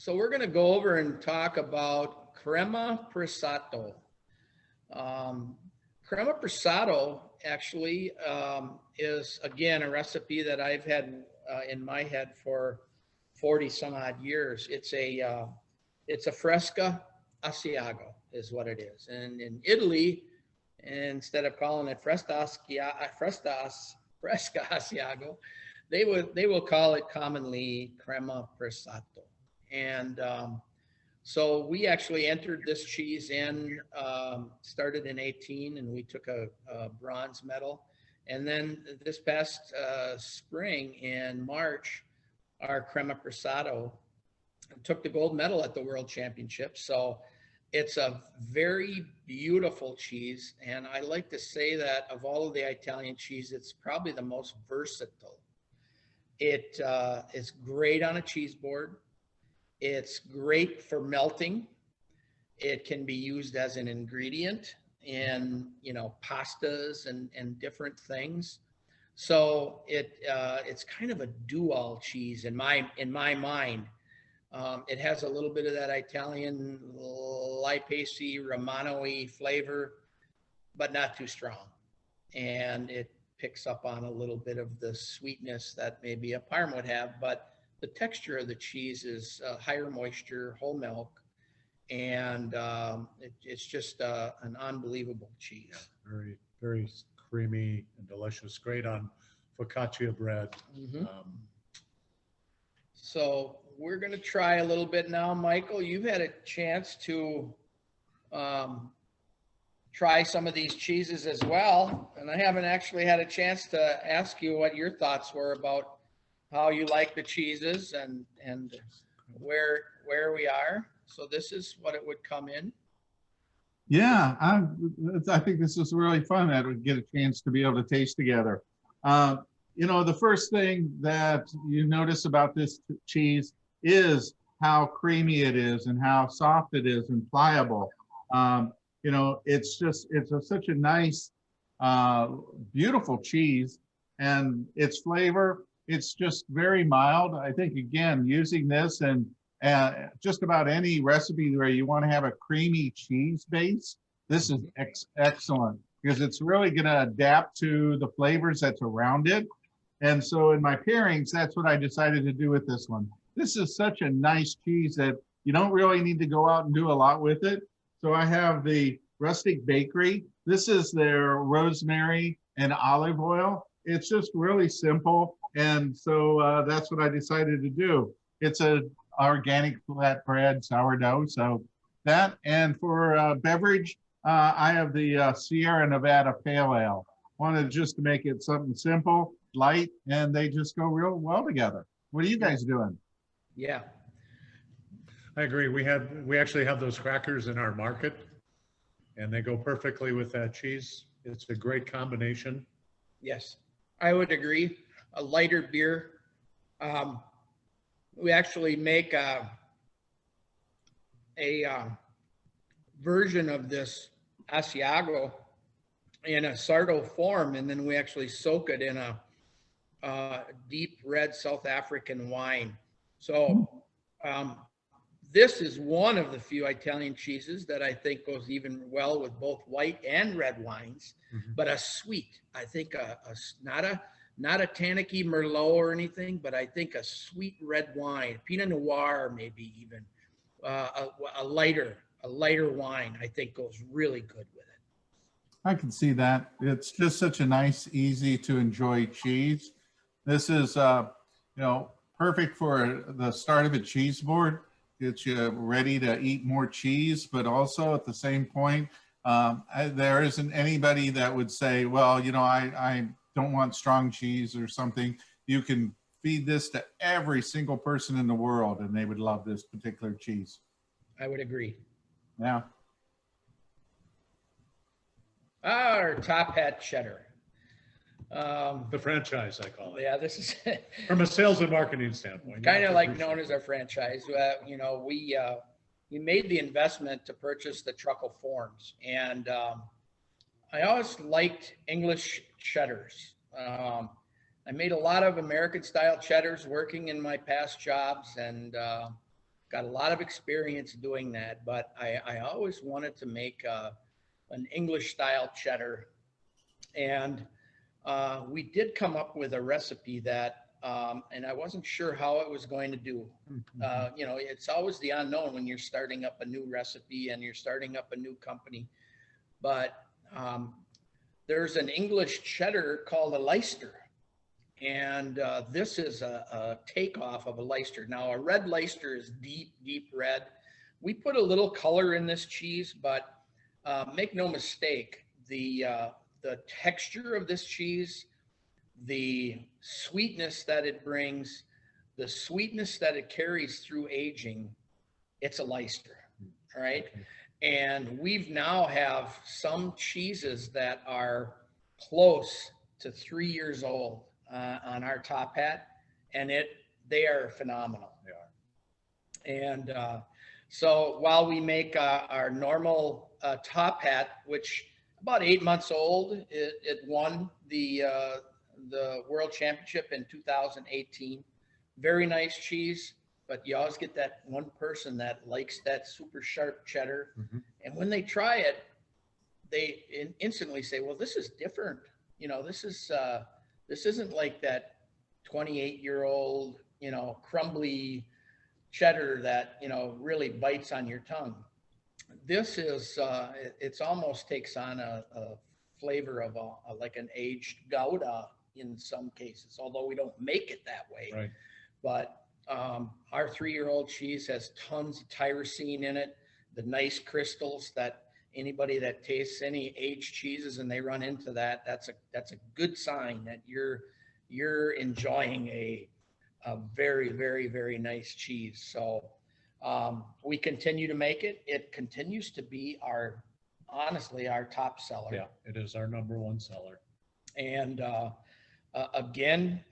So we're going to go over and talk about Crema Pressato. Crema Pressato actually is, again, a recipe that I've had in my head for 40 some odd years. It's a fresca Asiago is what it is. And in Italy, instead of calling it fresca Asiago, they will call it commonly Crema Pressato. And so we actually entered this cheese in, started in 18, and we took a bronze medal. And then this past spring in March, our Crema Pressato took the gold medal at the World Championships. So it's a very beautiful cheese. And I like to say that of all of the Italian cheese, it's probably the most versatile. It is great on a cheese board. It's great for melting. It can be used as an ingredient in, pastas and different things. So it's kind of a do-all cheese in my mind. It has a little bit of that Italian lipacey, Romano-y flavor, but not too strong. And it picks up on a little bit of the sweetness that maybe a Parm would have, but the texture of the cheese is higher moisture, whole milk, and it's just an unbelievable cheese. Very, very creamy and delicious. Great on focaccia bread. Mm-hmm. So we're going to try a little bit now. Michael, you've had a chance to try some of these cheeses as well, and I haven't actually had a chance to ask you what your thoughts were about how you like the cheeses and where we are. So this is what it would come in. Yeah, I think this is really fun that we get a chance to be able to taste together. The first thing that you notice about this cheese is how creamy it is and how soft it is and pliable. It's such a nice, beautiful cheese, and its flavor, it's just very mild. I think, again, using this and just about any recipe where you want to have a creamy cheese base, this is excellent because it's really going to adapt to the flavors that's around it. And so in my pairings, that's what I decided to do with this one. This is such a nice cheese that you don't really need to go out and do a lot with it. So I have the Rustic Bakery. This is their rosemary and olive oil. It's just really simple. And so that's what I decided to do. It's a organic flatbread sourdough. So that, and for beverage, I have the Sierra Nevada Pale Ale. Wanted just to make it something simple, light, and they just go real well together. What are you guys doing? Yeah, I agree. We actually have those crackers in our market, and they go perfectly with that cheese. It's a great combination. yes, I would agree. A lighter beer. We actually make a version of this Asiago in a Sourdough form, and then we actually soak it in a deep red South African wine. So this is one of the few Italian cheeses that I think goes even well with both white and red wines, but a sweet, I think not a tannicky Merlot or anything, but I think a sweet red wine, Pinot Noir, maybe even a lighter wine, I think goes really good with it. I can see that. It's just such a nice, easy to enjoy cheese. This is, perfect for the start of a cheese board. Get you ready to eat more cheese, but also at the same point, there isn't anybody that would say, well, I don't want strong cheese or something. You can feed this to every single person in the world and they would love this particular cheese. I would agree. Yeah. Our Top Hat Cheddar. The franchise, I call it. Yeah, this is From a sales and marketing standpoint. kind of like known as our franchise. We made the investment to purchase the truckle forms, and I always liked English cheddars. I made a lot of American style cheddars working in my past jobs, and got a lot of experience doing that, but I always wanted to make an English style cheddar. And we did come up with a recipe that, and I wasn't sure how it was going to do. You know, it's always the unknown when you're starting up a new recipe and you're starting up a new company. But there's an English cheddar called a Leicester. And this is a takeoff of a Leicester. Now, a red Leicester is deep, deep red. We put a little color in this cheese, but make no mistake, the texture of this cheese, the sweetness that it brings, the sweetness that it carries through aging, it's a Leicester, all right? And we've now have some cheeses that are close to 3 years old on our top hat, and they are phenomenal. They are. And so while we make our normal top hat, which about 8 months old, it won the World Championship in 2018. Very nice cheese, but you always get that one person that likes that super sharp cheddar. And when they try it, they instantly say, well, this is different. You know, this isn't like that 28-year-old, you know, crumbly cheddar that, you know, really bites on your tongue. This is, it's almost takes on a flavor of like an aged Gouda in some cases, although we don't make it that way. Right. But our 3-year-old cheese has tons of tyrosine in it, the nice crystals that anybody that tastes any aged cheeses and they run into that, that's a good sign that you're enjoying a very, very, very nice cheese. So we continue to make it. It continues to be honestly our top seller. Yeah, it is our #1 seller. And again,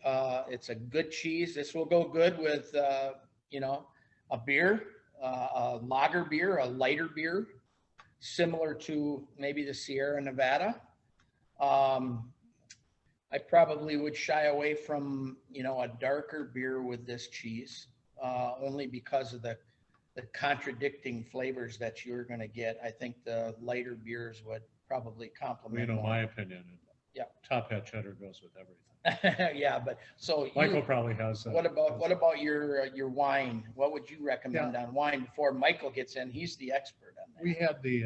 it's a good cheese. This will go good with you know, a beer, a lager beer, a lighter beer, similar to maybe the Sierra Nevada. I probably would shy away from, you know, a darker beer with this cheese, only because of the contradicting flavors that you're going to get. I think the lighter beers would probably complement. You know, my opinion. Yeah. Top hat cheddar goes with everything. Yeah, but so Michael probably has. What about your wine? What would you recommend on wine before Michael gets in? He's the expert on that. We had the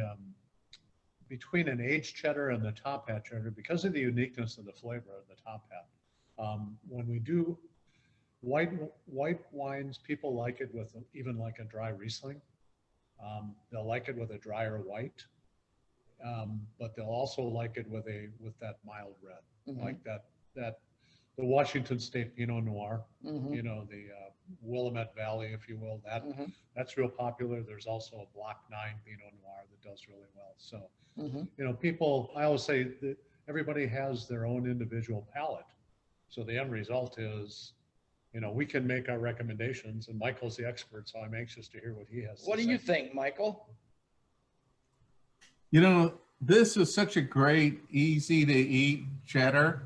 between an aged cheddar and the top hat cheddar, because of the uniqueness of the flavor of the top hat. When we do white wines, people like it with even like a dry Riesling. They'll like it with a drier white, but they'll also like it with that mild red, like that the Washington State Pinot Noir. You know, the Willamette Valley, if you will. That's real popular. There's also a Block 9 Pinot Noir that does really well. So, you know, people, I always say that everybody has their own individual palate. So the end result is, you know, we can make our recommendations, and Michael's the expert, so I'm anxious to hear what he has to say. What do you think, Michael? You know, this is such a great, easy to eat cheddar.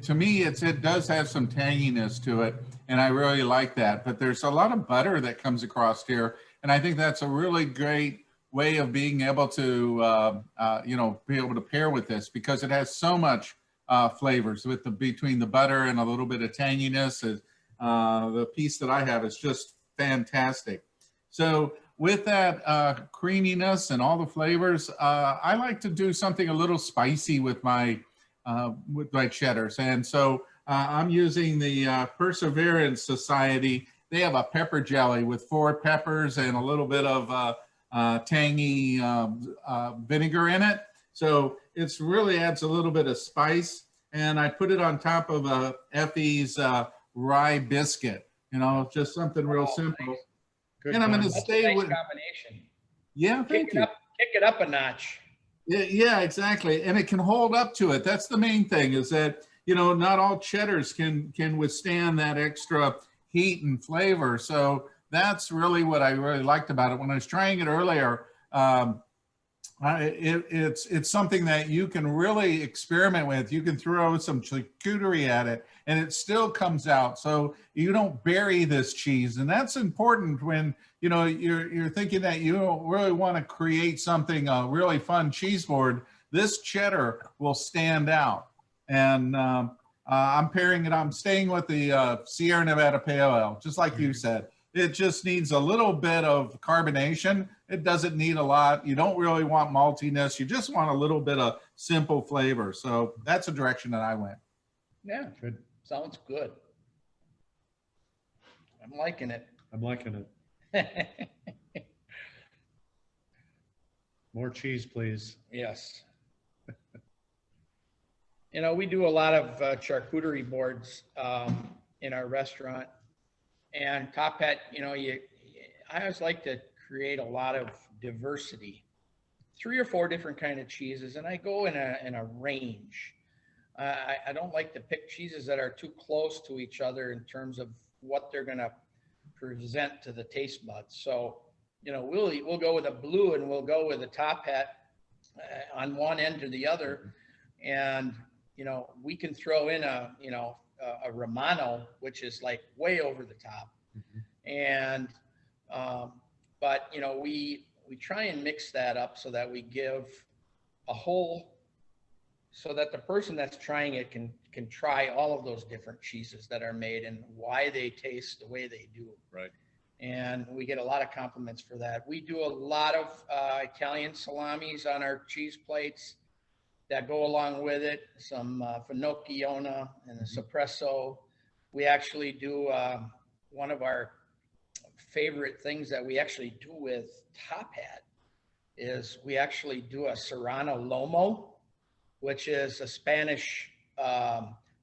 To me, it does have some tanginess to it, and I really like that. But there's a lot of butter that comes across here, and I think that's a really great way of being able to, you know, be able to pair with this, because it has so much flavors with between the butter and a little bit of tanginess. The piece that I have is just fantastic. So with that creaminess and all the flavors, I like to do something a little spicy with my cheddars. And so I'm using the Perseverance Society. They have a pepper jelly with 4 peppers and a little bit of tangy vinegar in it. So it's really adds a little bit of spice. And I put it on top of Effie's rye biscuit, you know, just something real simple. Nice. And I'm going to stay with combination. Yeah, thank you. Kick it up a notch. Yeah, exactly. And it can hold up to it. That's the main thing, is that, you know, not all cheddars can withstand that extra heat and flavor. So that's really what I really liked about it. When I was trying it earlier, It's something that you can really experiment with. You can throw some charcuterie at it and it still comes out. So you don't bury this cheese. And that's important when, you know, you're thinking that you don't really want to create something, a really fun cheese board. This cheddar will stand out. And I'm pairing it, I'm staying with the Sierra Nevada Pale Ale, just like you said. It just needs a little bit of carbonation. It doesn't need a lot. You don't really want maltiness. You just want a little bit of simple flavor. So that's the direction that I went. Yeah, Good. sounds good. I'm liking it. I'm liking it. More cheese, please. Yes. You know, we do a lot of charcuterie boards in our restaurant. And Top Hat, you know, I always like to create a lot of diversity. 3 or 4 different kind of cheeses, and I go in a range. I don't like to pick cheeses that are too close to each other in terms of what they're going to present to the taste buds. So, you know, we'll go with a blue and we'll go with a Top Hat on one end or the other, and you know, we can throw in a Romano, which is like way over the top. And, but, you know, we try and mix that up so that we give a whole, so that the person that's trying it can try all of those different cheeses that are made and why they taste the way they do. Right. And we get a lot of compliments for that. We do a lot of Italian salamis on our cheese plates that go along with it, some finocchiona and a suppresso. We actually do one of our favorite things that we actually do with Top Hat is we actually do a Serrano Lomo, which is a Spanish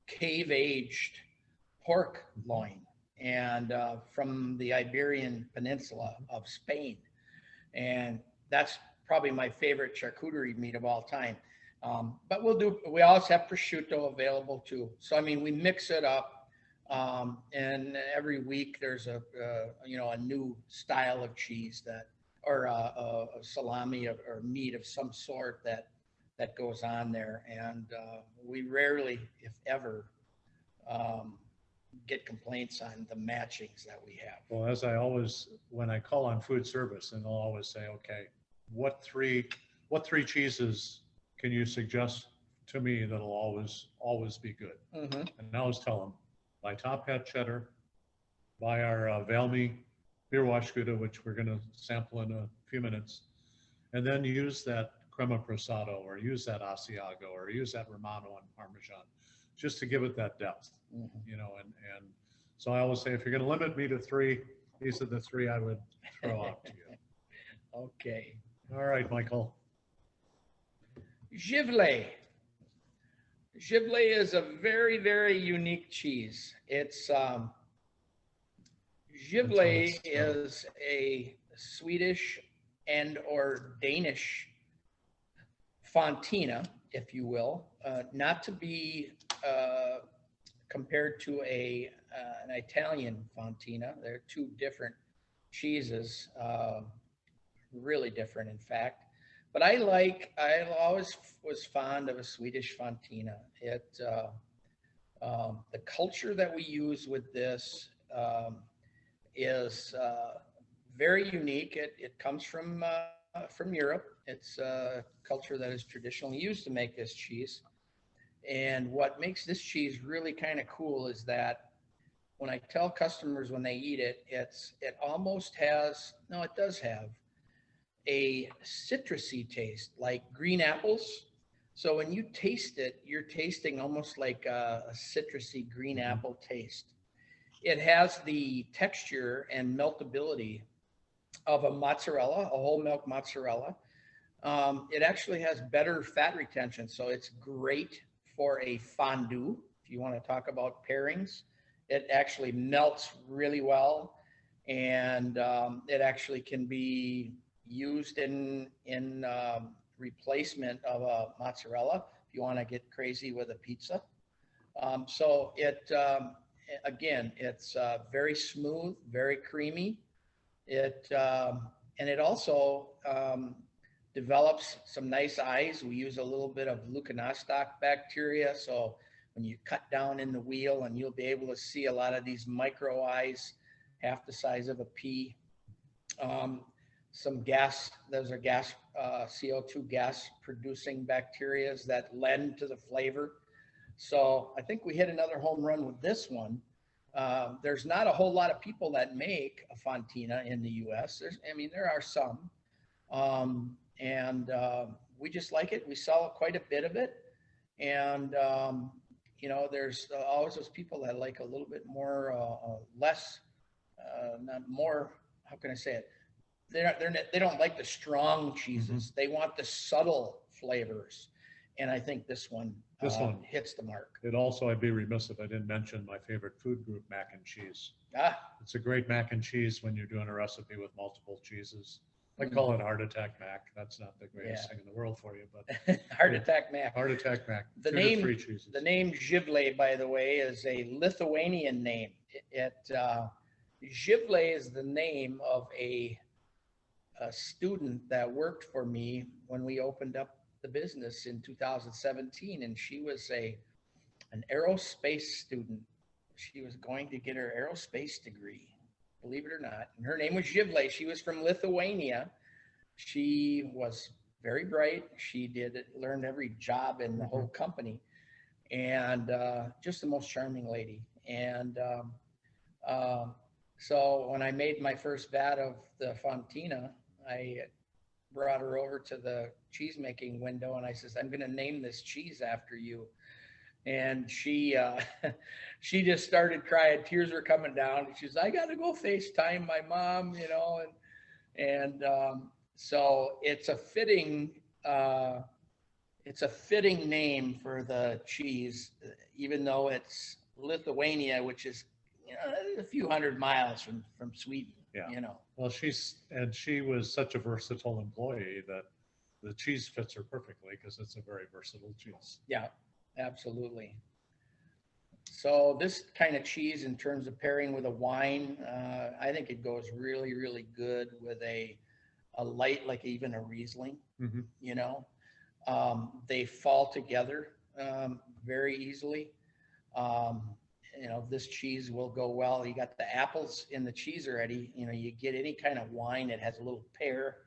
cave-aged pork loin, and from the Iberian Peninsula of Spain. And that's probably my favorite charcuterie meat of all time. But we always have prosciutto available too. So, I mean, we mix it up. And every week there's a new style of cheese or a salami or meat of some sort that goes on there. And we rarely, if ever, get complaints on the matchings that we have. Well, as I always, when I call on food service, and I'll always say, okay, what three cheeses can you suggest to me that'll always be good? Mm-hmm. And I always tell them, buy Top Hat Cheddar, buy our Valmy beer wash Gouda, which we're going to sample in a few minutes, and then use that Crema Pressato or use that Asiago or use that Romano and Parmesan, just to give it that depth, you know. And so I always say, if you're going to limit me to 3, these are the 3 I would throw out to you. Okay. All right, Michael. Zivile. Zivile is a very, very unique cheese. It's Zivile is a Swedish and or Danish fontina, if you will, not to be compared to an Italian fontina. They're 2 different cheeses, really different, in fact. But I always was fond of a Swedish fontina. The culture that we use with this is very unique. It comes from Europe. It's a culture that is traditionally used to make this cheese. And what makes this cheese really kind of cool is that when I tell customers when they eat it, it does have a citrusy taste, like green apples. So when you taste it, you're tasting almost like a citrusy green apple taste. It has the texture and meltability of a mozzarella, a whole milk mozzarella. It actually has better fat retention, so it's great for a fondue. If you want to talk about pairings, it actually melts really well, and it actually can be used in replacement of a mozzarella if you want to get crazy with a pizza. So again, it's very smooth, very creamy. And it also develops some nice eyes. We use a little bit of leuconostoc bacteria. So when you cut down in the wheel, and you'll be able to see a lot of these micro eyes, half the size of a pea. Some gas, those are gas, CO2 gas producing bacteria that lend to the flavor. So I think we hit another home run with this one. There's not a whole lot of people that make a fontina in the US. There are some. We just like it. We sell quite a bit of it. And, there's always those people that like a little bit more, less, not more, how can I say it? They don't like the strong cheeses. They want the subtle flavors. And I think this one hits the mark. It also, I'd be remiss if I didn't mention my favorite food group, mac and cheese. It's a great mac and cheese when you're doing a recipe with multiple cheeses. I call it heart attack mac. That's not the greatest thing in the world for you, but heart attack mac. Heart attack mac. The name Zivile, by the way, is a Lithuanian name. Zivile is the name of a student that worked for me when we opened up the business in 2017, and she was an aerospace student. She was going to get her aerospace degree, believe it or not. And her name was Zivile. She was from Lithuania. She was very bright. She learned every job in the whole company, and just the most charming lady. And so when I made my first vat of the fontina, I brought her over to the cheese making window, and I says, I'm going to name this cheese after you. And she just started crying. Tears were coming down. She's, I got to go FaceTime my mom, so it's a fitting name for the cheese, even though it's Lithuania, which is a few hundred miles from Sweden. Well, she was such a versatile employee that the cheese fits her perfectly because it's a very versatile cheese. Yeah, absolutely. So this kind of cheese, in terms of pairing with a wine, I think it goes really, really good with a light, like even a Riesling. They fall together very easily. This cheese will go well. You got the apples in the cheese already. You get any kind of wine that has a little pear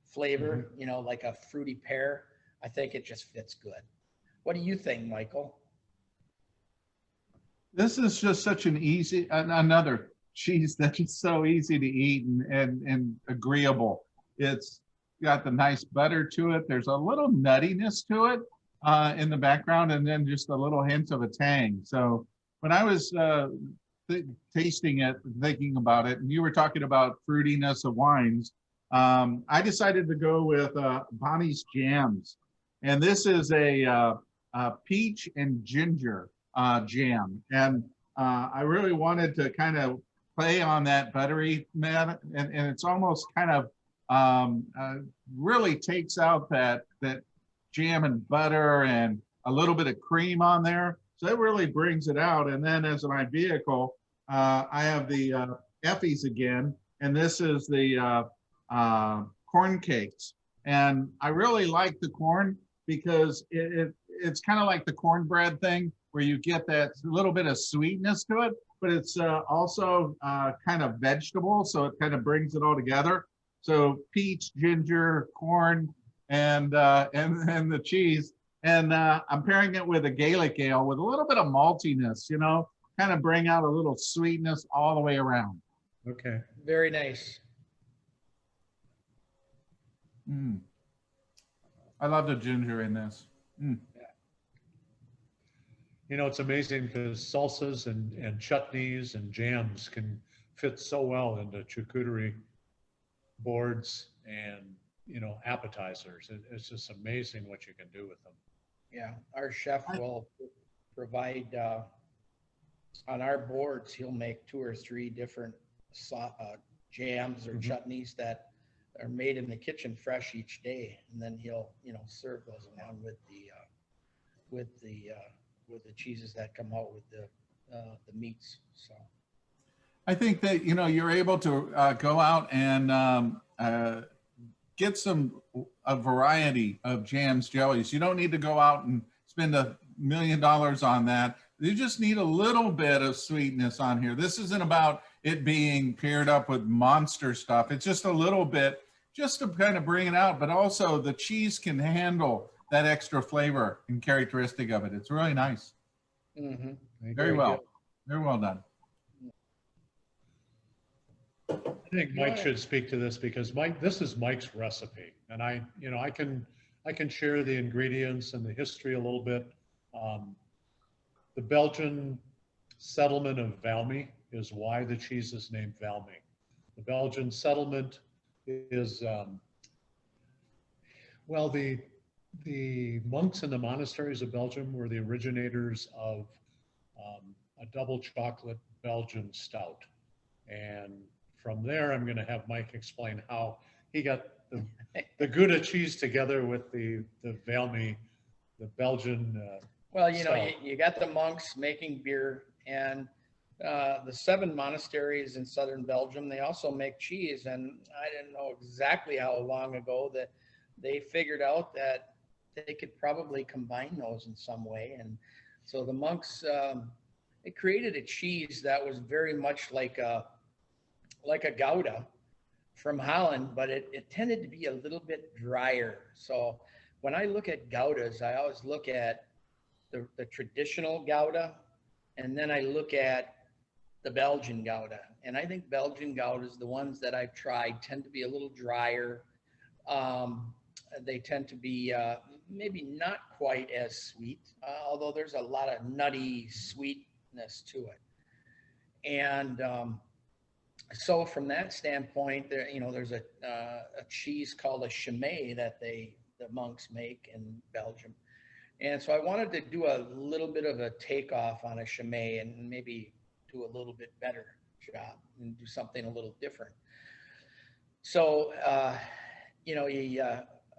flavor, like a fruity pear. I think it just fits good. What do you think, Michael? This is just such another cheese that is so easy to eat and agreeable. It's got the nice butter to it. There's a little nuttiness to it in the background, and then just a little hint of a tang. So when I was tasting it, thinking about it, and you were talking about fruitiness of wines, I decided to go with Bonnie's Jams. And this is a peach and ginger jam. And I really wanted to kind of play on that buttery, and it's almost kind of really takes out that jam and butter and a little bit of cream on there. So it really brings it out. And then as my vehicle, I have the Effie's again, and this is the corn cakes. And I really like the corn because it's kind of like the cornbread thing where you get that little bit of sweetness to it, but it's also kind of vegetable. So it kind of brings it all together. So peach, ginger, corn, and the cheese. And I'm pairing it with a Gaelic ale with a little bit of maltiness, kind of bring out a little sweetness all the way around. Okay. Very nice. I love the ginger in this. It's amazing because salsas and chutneys and jams can fit so well into charcuterie boards and, appetizers. It's just amazing what you can do with them. Yeah, our chef will provide on our boards. He'll make 2 or 3 different jams or chutneys that are made in the kitchen fresh each day, and then he'll serve those along with the cheeses that come out with the meats. So I think that you're able to go out and get a variety of jams, jellies. You don't need to go out and spend $1 million on that. You just need a little bit of sweetness on here. This isn't about it being paired up with monster stuff. It's just a little bit, just to kind of bring it out, but also the cheese can handle that extra flavor and characteristic of it. It's really nice. Very well. Very well done. I think Mike should speak to this because this is Mike's recipe, and I can share the ingredients and the history a little bit. The Belgian settlement of Valmy is why the cheese is named Valmy. The Belgian settlement is, well, the monks in the monasteries of Belgium were the originators of a double chocolate Belgian stout. And from there, I'm going to have Mike explain how he got the Gouda cheese together with the Valmy, the Belgian well, you got the monks making beer, and the 7 monasteries in southern Belgium, they also make cheese. And I didn't know exactly how long ago that they figured out that they could probably combine those in some way. And so the monks, they created a cheese that was very much like a Gouda from Holland, but it tended to be a little bit drier. So when I look at Goudas, I always look at the traditional Gouda, and then I look at the Belgian Gouda. And I think Belgian Goudas, the ones that I've tried, tend to be a little drier. They tend to be maybe not quite as sweet, although there's a lot of nutty sweetness to it. And so from that standpoint, there's a cheese called a chimay that the monks make in Belgium. And so I wanted to do a little bit of a takeoff on a chimay and maybe do a little bit better job and do something a little different. So,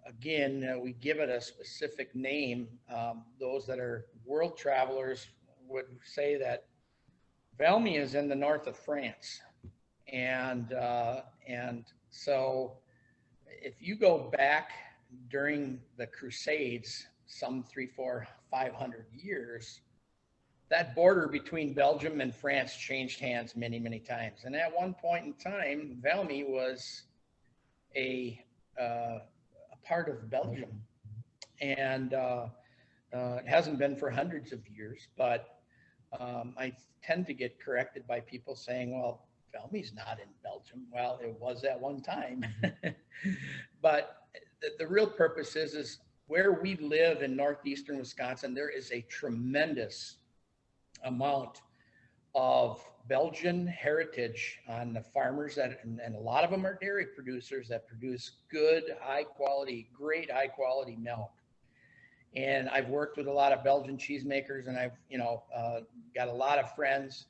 again, we give it a specific name. Those that are world travelers would say that Valmy is in the north of France. And so if you go back during the Crusades, some 300, 400, 500 years, that border between Belgium and France changed hands many, many times. And at one point in time, Valmy was a part of Belgium. And it hasn't been for hundreds of years, but I tend to get corrected by people saying, well, Valmy's not in Belgium. Well, it was at one time. But the real purpose is where we live in northeastern Wisconsin, there is a tremendous amount of Belgian heritage on the farmers and a lot of them are dairy producers that produce good, great high quality milk. And I've worked with a lot of Belgian cheesemakers, and I've, got a lot of friends.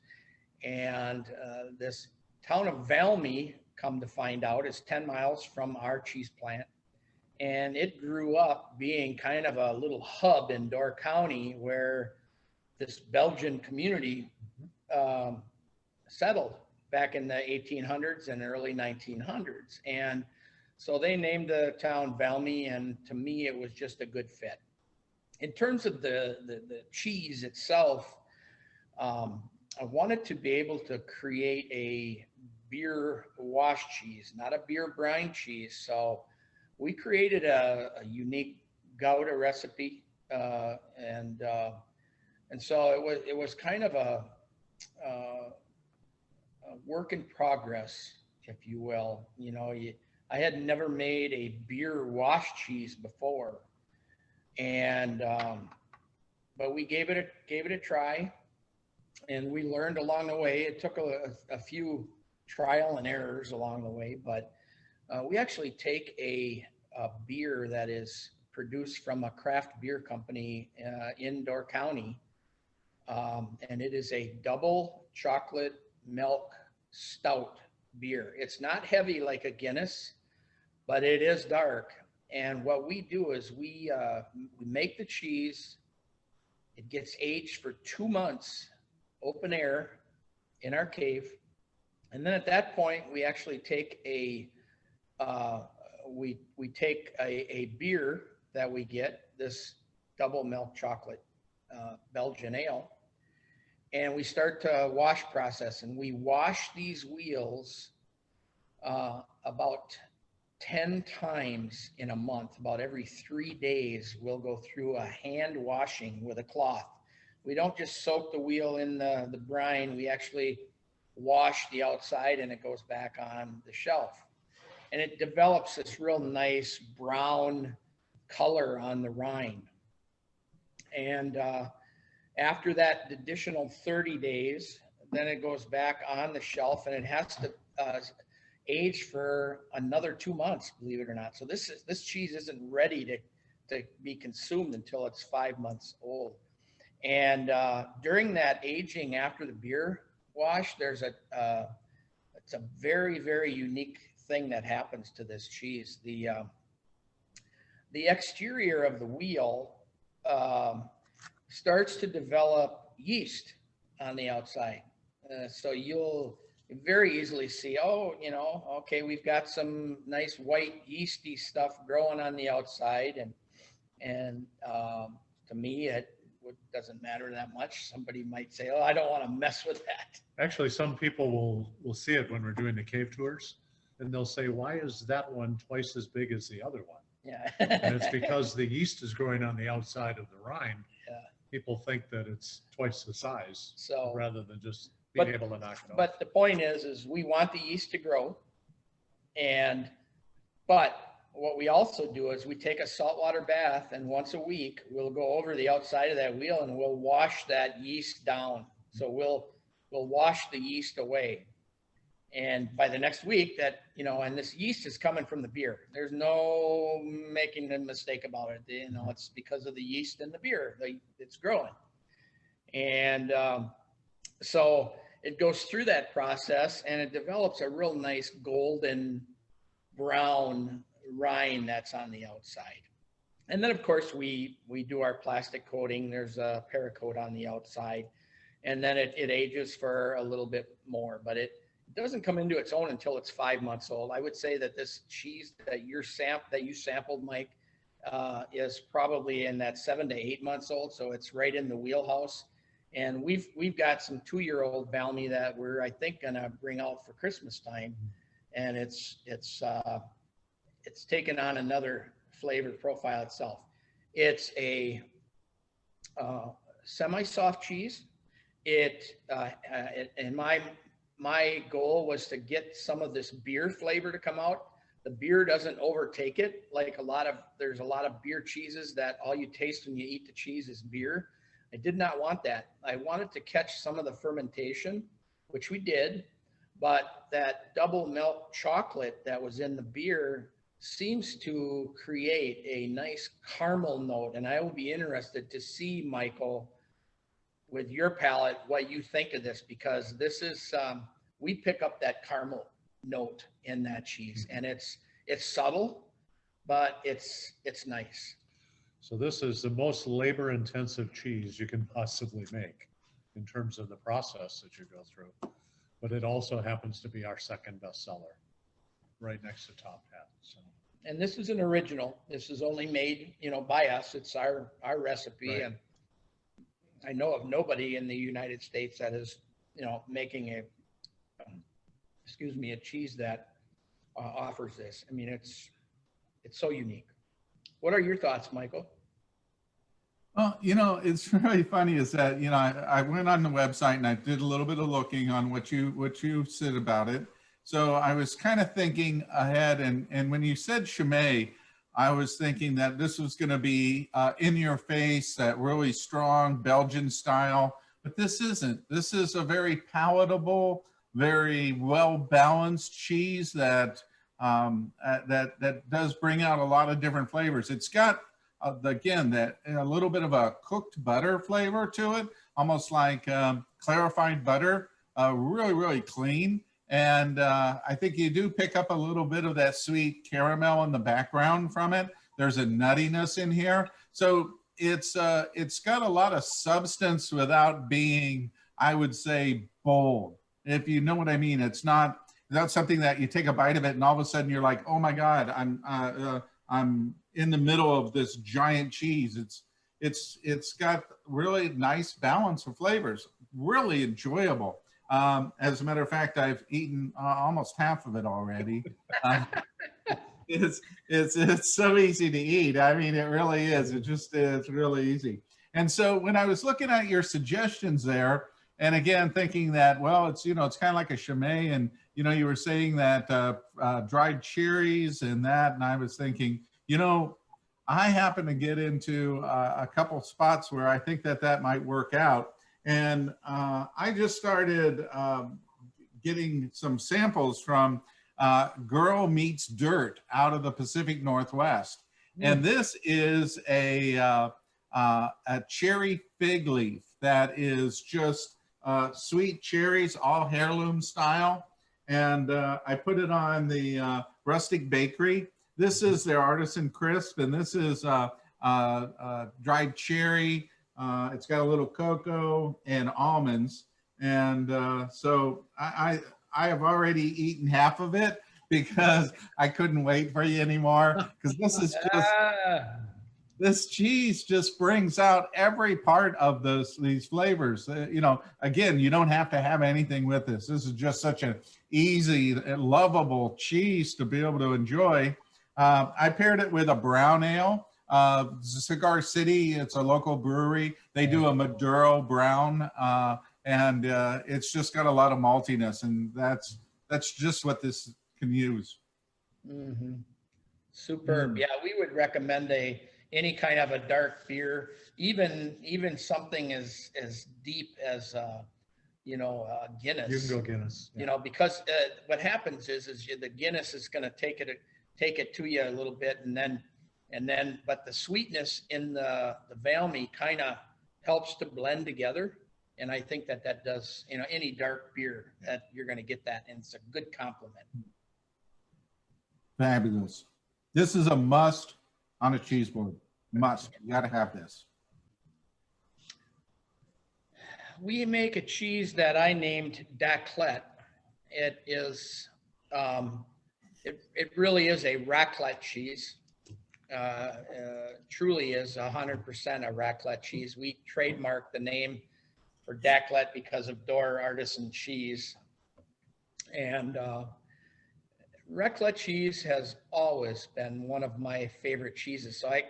And this town of Valmy, come to find out, is 10 miles from our cheese plant. And it grew up being kind of a little hub in Door County where this Belgian community settled back in the 1800s and early 1900s. And so they named the town Valmy, and to me, it was just a good fit. In terms of the cheese itself, I wanted to be able to create a beer wash cheese, not a beer brine cheese. So we created a unique Gouda recipe, and so it was kind of a work in progress, if you will. I had never made a beer wash cheese before, and but we gave it a try, and we learned along the way. It took a few trial and errors along the way, but we actually take a beer that is produced from a craft beer company in Door County, and it is a double chocolate milk stout beer. It's not heavy like a Guinness, but it is dark. And what we do is we make the cheese. It gets aged for 2 months, open air, in our cave. And then at that point, we actually take we take a beer that we get, this double milk chocolate Belgian ale, and we start to wash process, and we wash these wheels about 10 times in a month. About every 3 days, we'll go through a hand washing with a cloth. We don't just soak the wheel in the brine. We actually wash the outside, and it goes back on the shelf. And it develops this real nice brown color on the rind. And after that additional 30 days, then it goes back on the shelf, and it has to age for another 2 months, believe it or not. So this cheese isn't ready to be consumed until it's 5 months old. And during that aging after the beer wash, it's a very, very unique thing that happens to this cheese. The exterior of the wheel starts to develop yeast on the outside. So you'll very easily see, oh, okay, we've got some nice white yeasty stuff growing on the outside. And to me, it doesn't matter that much. Somebody might say, oh, I don't want to mess with that. Actually, some people will see it when we're doing the cave tours, and they'll say, why is that one twice as big as the other one? Yeah. And it's because the yeast is growing on the outside of the rind. Yeah. People Think that it's twice the size, so rather than just being able to knock it off. But the point is we want the yeast to grow. But what we also do is we take a saltwater bath, and once a week we'll go over the outside of that wheel and we'll wash that yeast down. So we'll wash the yeast away. And by the next week and this yeast is coming from the beer. There's no making a mistake about it. It's because of the yeast in the beer. It's growing. And so it goes through that process, and it develops a real nice golden brown rind that's on the outside. And then, of course, we do our plastic coating. There's a Paracoat on the outside. And then it ages for a little bit more. But it doesn't come into its own until it's 5 months old. I would say that this cheese that you sampled, Mike, is probably in that 7 to 8 months old. So it's right in the wheelhouse. And we've got some 2-year-old Valmy that we're, I think, gonna bring out for Christmas time. And it's taken on another flavor profile itself. It's a semi-soft cheese. And my goal was to get some of this beer flavor to come out. The beer doesn't overtake it. Like there's a lot of beer cheeses that all you taste when you eat the cheese is beer. I did not want that. I wanted to catch some of the fermentation, which we did, but that double milk chocolate that was in the beer seems to create a nice caramel note. And I will be interested to see, Michael, with your palate, what you think of this, because this is, we pick up that caramel note in that cheese, and it's subtle, but it's nice. So this is the most labor-intensive cheese you can possibly make in terms of the process that you go through. But it also happens to be our second bestseller, right next to Top Hat. So. And this is an original. This is only made, by us. It's our recipe, right. And I know of nobody in the United States that is, making a cheese that offers this. I mean, it's so unique. What are your thoughts, Michael? Well, it's really funny is that, I went on the website and I did a little bit of looking on what you said about it. So I was kind of thinking ahead, and when you said Chimay, I was thinking that this was going to be in your face, that really strong Belgian style, but this isn't. This is a very palatable, very well-balanced cheese that does bring out a lot of different flavors. It's got, again, that a little bit of a cooked butter flavor to it, almost like clarified butter, really, really clean. And I think you do pick up a little bit of that sweet caramel in the background from it. There's a nuttiness in here. So it's got a lot of substance without being, I would say, bold, if you know what I mean. It's not not something that you take a bite of it and all of a sudden you're like, oh my God, I'm in the middle of this giant cheese. It's got really nice balance of flavors, really enjoyable. As a matter of fact, I've eaten almost half of it already. It's so easy to eat. I mean, it really is. It's really easy. And so when I was looking at your suggestions there, and again thinking that, well, it's kind of like a chimay, and you were saying that dried cherries and that, and I was thinking, I happen to get into a couple spots where I think that might work out, and I just started getting some samples from Girl Meets Dirt out of the Pacific Northwest. And this is a cherry fig leaf that is just sweet cherries, all heirloom style. And I put it on the Rustic Bakery. This is their Artisan Crisp, and this is dried cherry. It's got a little cocoa and almonds. And so I have already eaten half of it because I couldn't wait for you anymore. Because this is just, this cheese just brings out every part of these flavors. Again, you don't have to have anything with this. This is just such an easy, lovable cheese to be able to enjoy. I paired it with a brown ale. Cigar City, it's a local brewery. They do a Maduro brown, and it's just got a lot of maltiness, and that's just what this can use. Mm-hmm. Superb. Yeah, we would recommend any kind of a dark beer, even something as deep as Guinness. You can go Guinness. Yeah. Because what happens is the Guinness is going to take it to you a little bit, and then but the sweetness in the Valmy kind of helps to blend together. And I think that does, any dark beer, that you're going to get that, and it's a good compliment. Fabulous. This is a must on a cheese board. Must. You got to have this. We make a cheese that I named Daclette. It is, it really is a raclette cheese. Truly is 100% a raclette cheese. We trademarked the name for Daclette because of Door Artisan cheese. And raclette cheese has always been one of my favorite cheeses. So I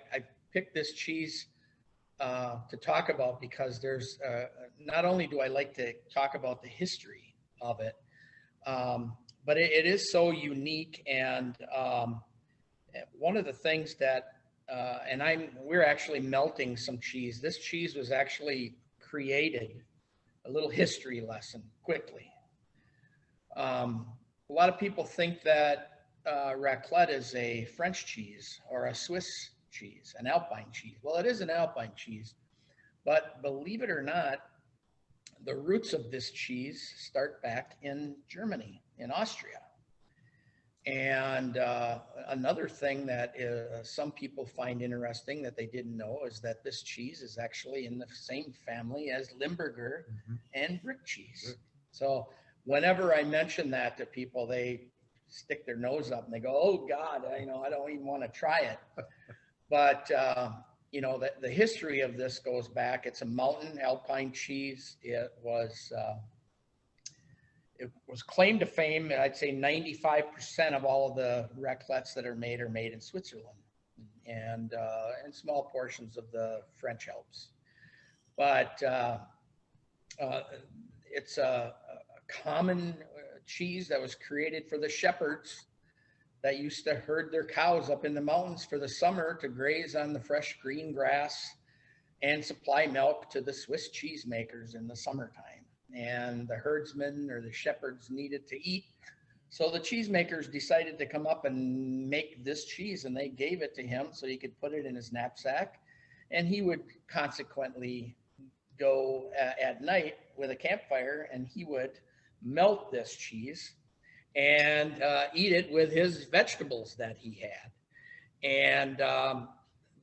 picked this cheese to talk about because there's, not only do I like to talk about the history of it, but it is so unique. And one of the things that, we're actually melting some cheese. This cheese was actually created, a little history lesson quickly. A lot of people think that raclette is a French cheese or a Swiss cheese, an Alpine cheese. Well, it is an Alpine cheese, but believe it or not, the roots of this cheese start back in Germany, in Austria. And another thing that some people find interesting that they didn't know is that this cheese is actually in the same family as Limburger and brick cheese. So whenever I mention that to people, they stick their nose up and they go, "Oh God, I don't even want to try it." But the history of this goes back. It's a mountain Alpine cheese. It was claimed to fame. I'd say 95% of all of the raclettes that are made in Switzerland, and small portions of the French Alps. But it's a common cheese that was created for the shepherds that used to herd their cows up in the mountains for the summer to graze on the fresh green grass and supply milk to the Swiss cheesemakers in the summertime. And the herdsmen or the shepherds needed to eat. So the cheesemakers decided to come up and make this cheese, and they gave it to him so he could put it in his knapsack. And he would consequently go at night with a campfire, and he would melt this cheese and eat it with his vegetables that he had. And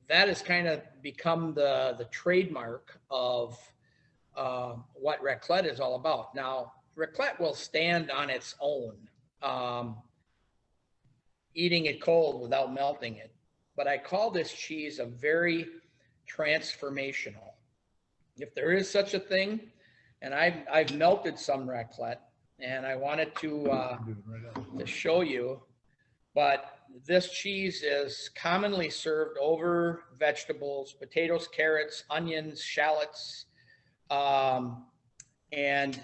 that has kind of become the trademark of what raclette is all about. Now, raclette will stand on its own eating it cold without melting it. But I call this cheese a very transformational, if there is such a thing. And I've melted some raclette, and I wanted to show you. But this cheese is commonly served over vegetables, potatoes, carrots, onions, shallots, and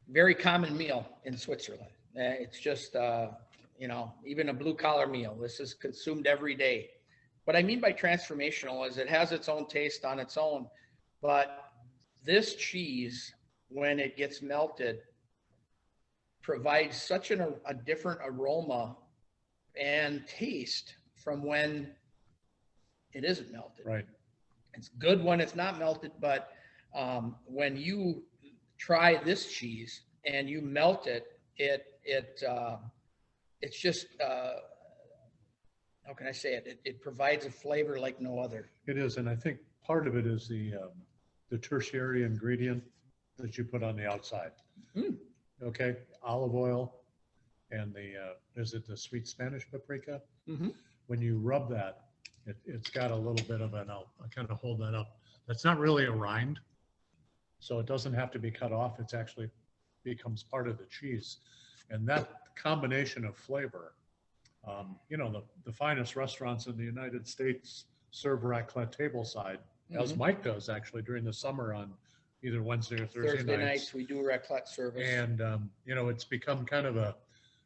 very common meal in Switzerland. It's just, you know, even a blue collar meal. This is consumed every day. What I mean by transformational is it has its own taste on its own, but this cheese, when it gets melted, provides such a different aroma and taste from when it isn't melted. Right. It's good when it's not melted, but when you try this cheese and you melt it, it's just how can I say it? It provides a flavor like no other. It is, and I think part of it is the tertiary ingredient that you put on the outside. Mm. Okay, olive oil and is it the sweet Spanish paprika? Mm-hmm. When you rub that, it's got a little bit of an, I'll kind of hold that up. That's not really a rind, so it doesn't have to be cut off. It's actually becomes part of the cheese. And that combination of flavor, you know, the finest restaurants in the United States serve raclette tableside, as Mike does actually during the summer on either Wednesday or Thursday nights. We do raclette service. And, you know, it's become kind of a,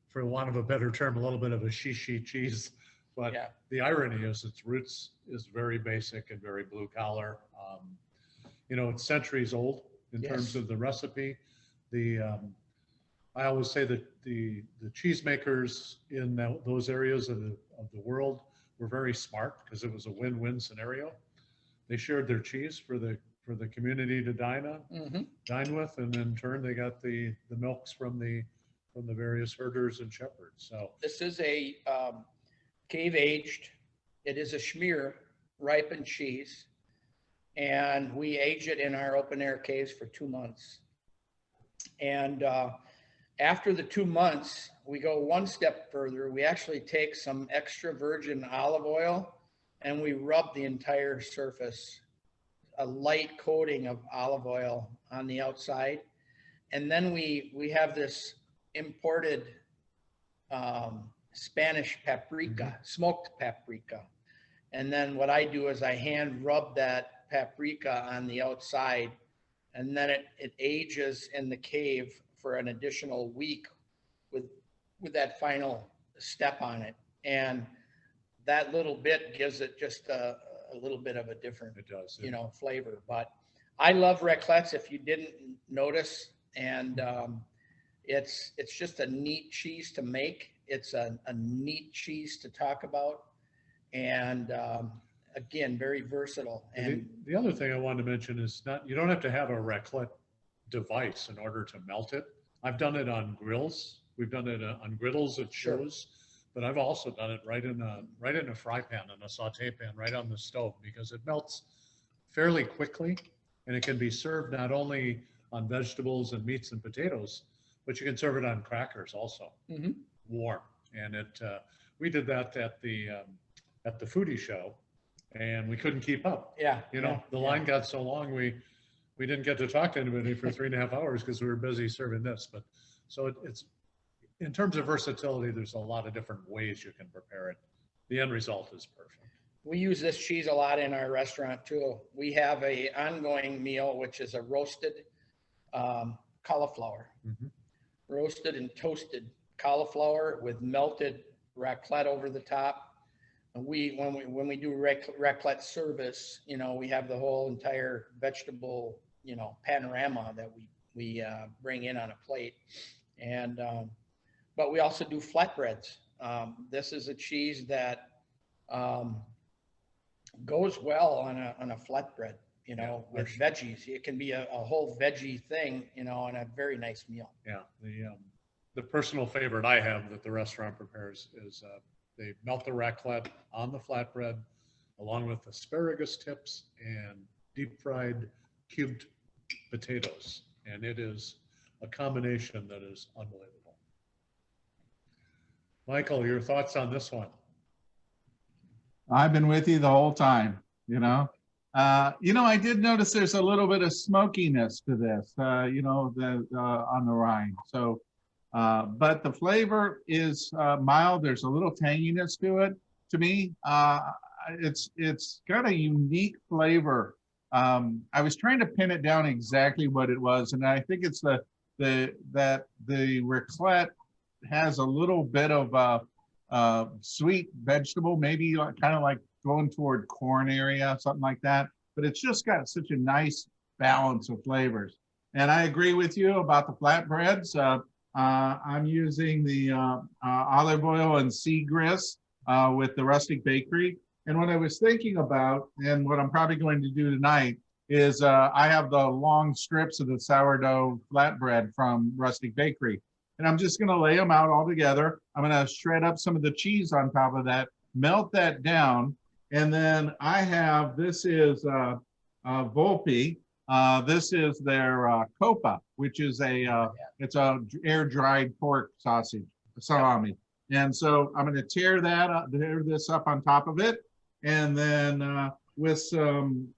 for want of a better term, a little bit of a shishi cheese. But Yeah. the irony is its roots is very basic and very blue collar. You know, it's centuries old in terms of the recipe. I always say that the cheesemakers in those areas of the world were very smart because it was a win-win scenario. They shared their cheese for the community to dine with, and in turn they got the milks from the various herders and shepherds. So this is a cave aged. It is a schmear ripened cheese, and we age it in our open air caves for 2 months. And after the 2 months, we go one step further. We actually take some extra virgin olive oil and we rub the entire surface, a light coating of olive oil on the outside. And then we have this imported Spanish paprika, smoked paprika. And then what I do is I hand rub that paprika on the outside, and then it ages in the cave for an additional week with that final step on it. And that little bit gives it just a little bit of a different, you know, flavor. But I love raclettes, if you didn't notice. And it's just a neat cheese to make. It's a neat cheese to talk about. And again, very versatile. And the other thing I wanted to mention is you don't have to have a raclette device in order to melt it. I've done it on grills. We've done it on griddles at shows, but I've also done it right in a fry pan and a saute pan right on the stove, because it melts fairly quickly, and it can be served not only on vegetables and meats and potatoes, but you can serve it on crackers also, warm. And we did that at the foodie show, and we couldn't keep up. Yeah. You know, the line got so long, we didn't get to talk to anybody for 3.5 hours because we were busy serving this. But so it's, in terms of versatility, there's a lot of different ways you can prepare it. The end result is perfect. We use this cheese a lot in our restaurant too. We have a ongoing meal, which is a roasted cauliflower, roasted and toasted cauliflower with melted raclette over the top. And when we do raclette service, you know, we have the whole entire vegetable, you know, panorama that we bring in on a plate. And but we also do flatbreads. This is a cheese that goes well on a flatbread, you know, with veggies. It can be a whole veggie thing, you know, on a very nice meal. Yeah, the personal favorite I have that the restaurant prepares is they melt the raclette on the flatbread along with asparagus tips and deep fried cubed potatoes. And it is a combination that is unbelievable. Michael, your thoughts on this one? I've been with you the whole time, you know. I did notice there's a little bit of smokiness to this, on the rind. So, but the flavor is mild. There's a little tanginess to it. To me, it's got a unique flavor. I was trying to pin it down exactly what it was, and I think it's that the raclette has a little bit of sweet vegetable, maybe kind of like going toward corn area, something like that. But it's just got such a nice balance of flavors. And I agree with you about the flatbreads. I'm using the olive oil and sea grist with the Rustic Bakery. And what I was thinking about, and what I'm probably going to do tonight, is I have the long strips of the sourdough flatbread from Rustic Bakery. And I'm just going to lay them out all together. I'm going to shred up some of the cheese on top of that, melt that down. And then I have, this is Volpe. This is their copa, which is it's a air-dried pork sausage, salami. And so I'm going to tear this up on top of it. And then with some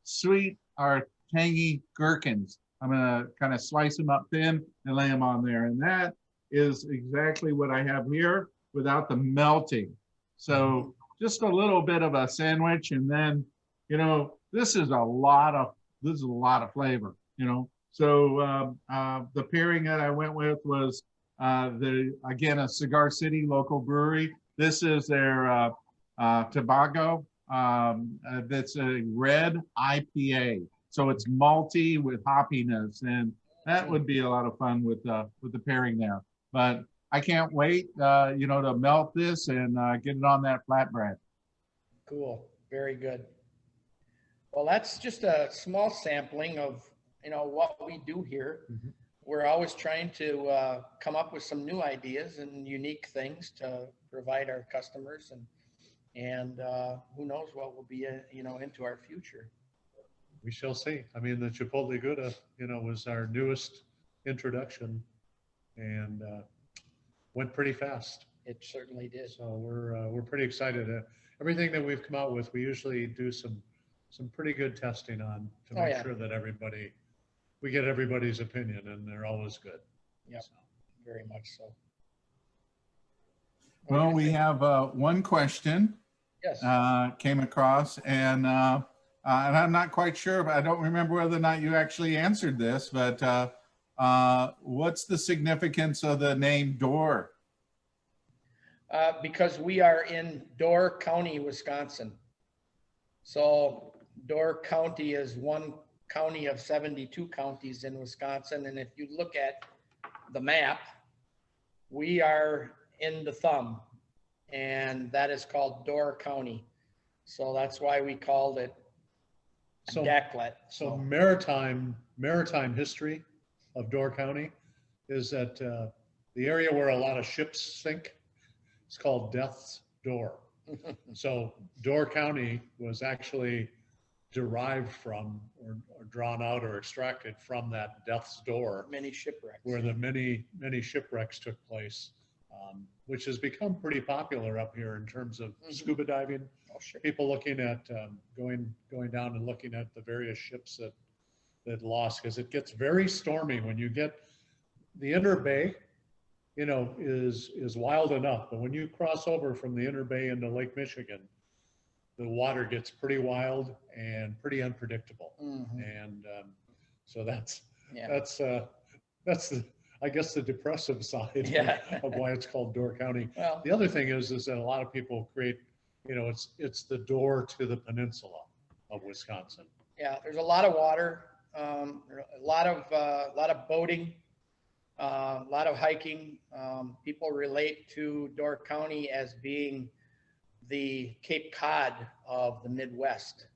sweet or tangy gherkins, I'm going to kind of slice them up thin and lay them on there. And that is exactly what I have here without the melting. So just a little bit of a sandwich. And then, this is a lot of flavor, So the pairing that I went with was again, a Cigar City local brewery. This is their Tobago. That's a red IPA. So it's malty with hoppiness, and that would be a lot of fun with the pairing there. But I can't wait, to melt this and get it on that flatbread. Cool. Very good. Well, that's just a small sampling of, what we do here. Mm-hmm. We're always trying to come up with some new ideas and unique things to provide our customers, and who knows what will be, into our future. We shall see. I mean, the Chipotle Gouda, was our newest introduction, and went pretty fast. It certainly did. So we're pretty excited. Everything that we've come out with, we usually do some pretty good testing on to make sure that we get everybody's opinion, and they're always good. Yeah, so. Very much so. Well, we have one question. Yes. Came across, and I'm not quite sure, but I don't remember whether or not you actually answered this, but what's the significance of the name Door? Because we are in Door County, Wisconsin. So Door County is one county of 72 counties in Wisconsin. And if you look at the map, we are in the thumb, and that is called Door County. So that's why we called it Daclette. So maritime history of Door County is that the area where a lot of ships sink, it's called Death's Door. So Door County was actually derived from or drawn out or extracted from that Death's Door. Many shipwrecks. Where the many shipwrecks took place, which has become pretty popular up here in terms of scuba diving. Oh, sure. People looking at going down and looking at the various ships that lost, because it gets very stormy when you get the inner bay, is wild enough, but when you cross over from the inner bay into Lake Michigan, the water gets pretty wild and pretty unpredictable. And so that's the, I guess, the depressive side of why it's called Door County. Well, the other thing is that a lot of people create, it's the door to the peninsula of Wisconsin. Yeah, there's a lot of water, a lot of boating, a lot of hiking. People relate to Door County as being the Cape Cod of the Midwest.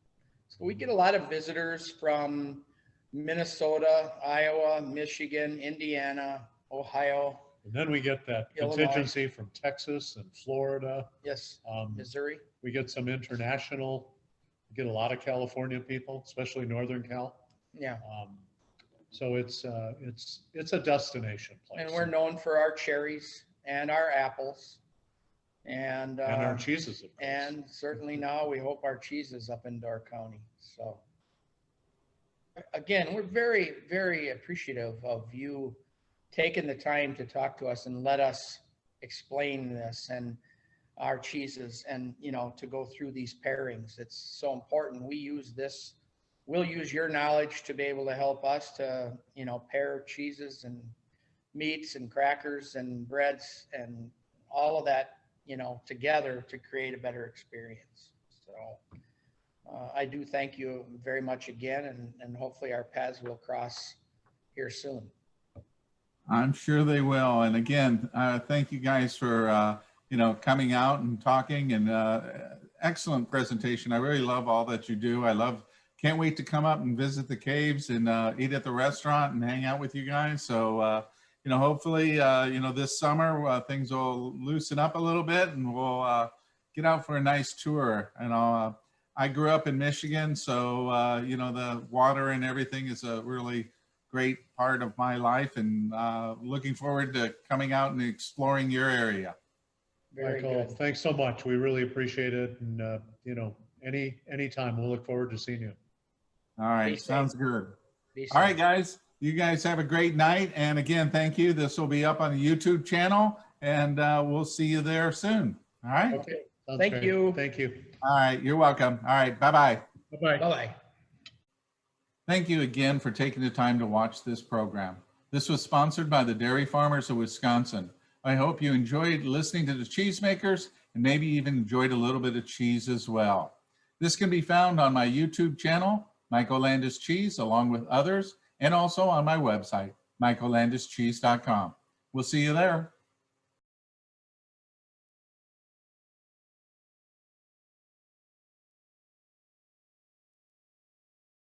So we get a lot of visitors from Minnesota, Iowa, Michigan, Indiana, Ohio. And then we get that contingency from Texas and Florida. Yes, Missouri. We get some international, we get a lot of California people, especially Northern Cal. Yeah. So it's a destination place. And we're known for our cherries and our apples. And our cheeses, of course. and certainly now we hope our cheeses up in Door County. So again, we're very, very appreciative of you taking the time to talk to us and let us explain this and our cheeses and, you know, to go through these pairings. It's so important. We use this, we'll use your knowledge to be able to help us to, you know, pair cheeses and meats and crackers and breads and all of that, you know, together to create a better experience. So I do thank you very much again, and hopefully our paths will cross here soon. I'm sure they will. And again, thank you guys for, you know, coming out and talking, and excellent presentation. I really love all that you do. Can't wait to come up and visit the caves and eat at the restaurant and hang out with you guys. So, you know, hopefully, you know, this summer things will loosen up a little bit and we'll get out for a nice tour. And I grew up in Michigan, so, you know, the water and everything is a really great part of my life, and looking forward to coming out and exploring your area. Very Michael, good. thanks so much. We really appreciate it. And, you know, anytime, we'll look forward to seeing you. All right, Be safe. sounds good. Be All right, safe. guys, you guys have a great night. And again, thank you. This will be up on the YouTube channel, and we'll see you there soon. All right. Okay. Sounds Thank great. you. Thank you. All right, you're welcome. All right, bye-bye. Bye-bye. Bye-bye. Thank you again for taking the time to watch this program. This was sponsored by the Dairy Farmers of Wisconsin. I hope you enjoyed listening to the Cheesemakers and maybe even enjoyed a little bit of cheese as well. This can be found on my YouTube channel, Michael Landis Cheese, along with others, and also on my website, michaellandischeese.com. We'll see you there.